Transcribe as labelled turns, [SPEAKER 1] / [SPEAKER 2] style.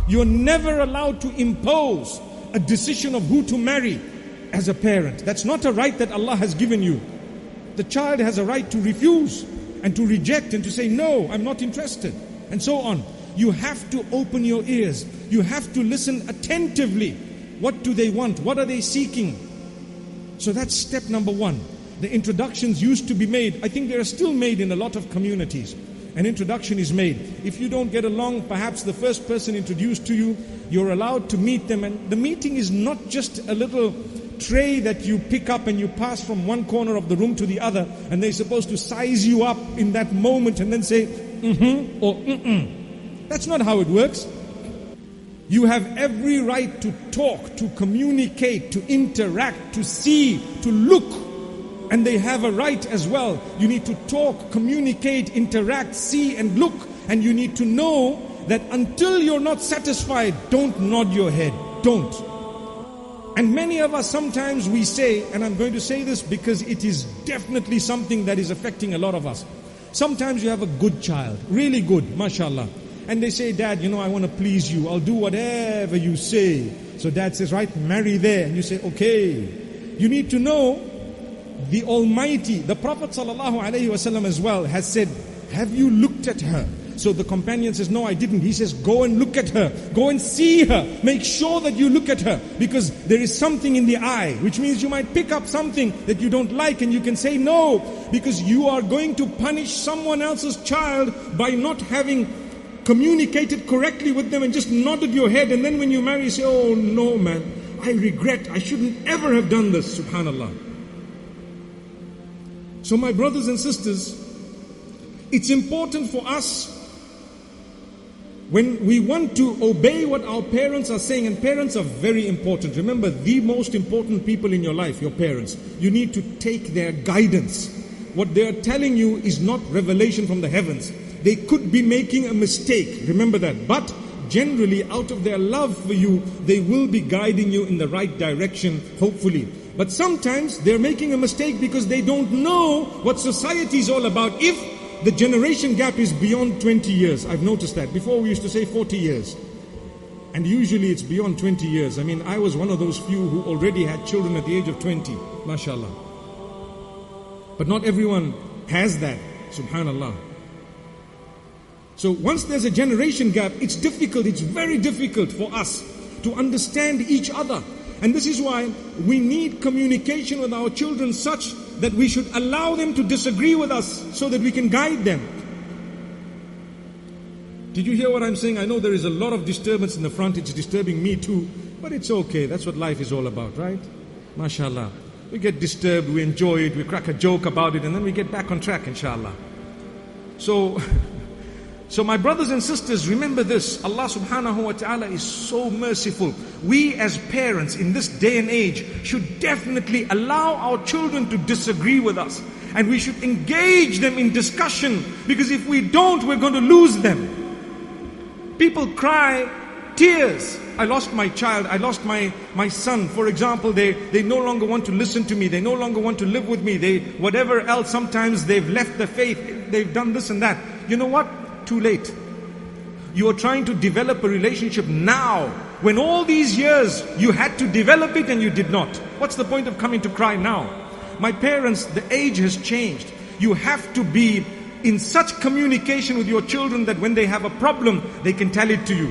[SPEAKER 1] You're never allowed to impose a decision of who to marry as a parent. That's not a right that Allah has given you. The child has a right to refuse and to reject and to say, no, I'm not interested, and so on. You have to open your ears. You have to listen attentively. What do they want? What are they seeking? So that's step number one. The introductions used to be made. I think they are still made in a lot of communities. An introduction is made. If you don't get along, perhaps the first person introduced to you, you're allowed to meet them. And the meeting is not just a little tray that you pick up and you pass from one corner of the room to the other, and they're supposed to size you up in that moment and then say, or That's not how it works. You have every right to talk, to communicate, to interact, to see, to look. And they have a right as well. You need to talk, communicate, interact, see and look. And you need to know that until you're not satisfied, don't nod your head. Don't. And many of us sometimes we say, and I'm going to say this because it is definitely something that is affecting a lot of us. Sometimes you have a good child, really good, mashallah. And they say, Dad, I want to please you. I'll do whatever you say. So Dad says, right, marry there. And you say, okay. You need to know the Almighty, the Prophet ﷺ as well has said, have you looked at her? So the companion says, no, I didn't. He says, go and look at her. Go and see her. Make sure that you look at her. Because there is something in the eye, which means you might pick up something that you don't like and you can say no. Because you are going to punish someone else's child by not having communicated correctly with them and just nodded your head. And then when you marry, you say, oh no man, I regret. I shouldn't ever have done this, subhanallah. So my brothers and sisters, it's important for us when we want to obey what our parents are saying, and parents are very important. Remember, the most important people in your life, your parents. You need to take their guidance. What they are telling you is not revelation from the heavens. They could be making a mistake, remember that. But generally, out of their love for you, they will be guiding you in the right direction, hopefully. But sometimes they're making a mistake because they don't know what society is all about. If the generation gap is beyond 20 years, I've noticed that. Before we used to say 40 years. And usually it's beyond 20 years. I mean, I was one of those few who already had children at the age of 20, mashallah. But not everyone has that, subhanallah. So once there's a generation gap, it's difficult, it's very difficult for us to understand each other. And this is why we need communication with our children such that we should allow them to disagree with us so that we can guide them. Did you hear what I'm saying? I know there is a lot of disturbance in the front, it's disturbing me too, but it's okay, that's what life is all about, right? MashaAllah. We get disturbed, we enjoy it, we crack a joke about it, and then we get back on track, inshallah. So my brothers and sisters, remember this, Allah subhanahu wa ta'ala is so merciful. We as parents in this day and age should definitely allow our children to disagree with us. And we should engage them in discussion, because if we don't, we're going to lose them. People cry tears. I lost my child, I lost my son, for example. They no longer want to listen to me, they no longer want to live with me, whatever else, sometimes they've left the faith, they've done this and that. You know what? Too late. You are trying to develop a relationship now, when all these years you had to develop it and you did not. What's the point of coming to cry now? My parents, the age has changed. You have to be in such communication with your children that when they have a problem, they can tell it to you.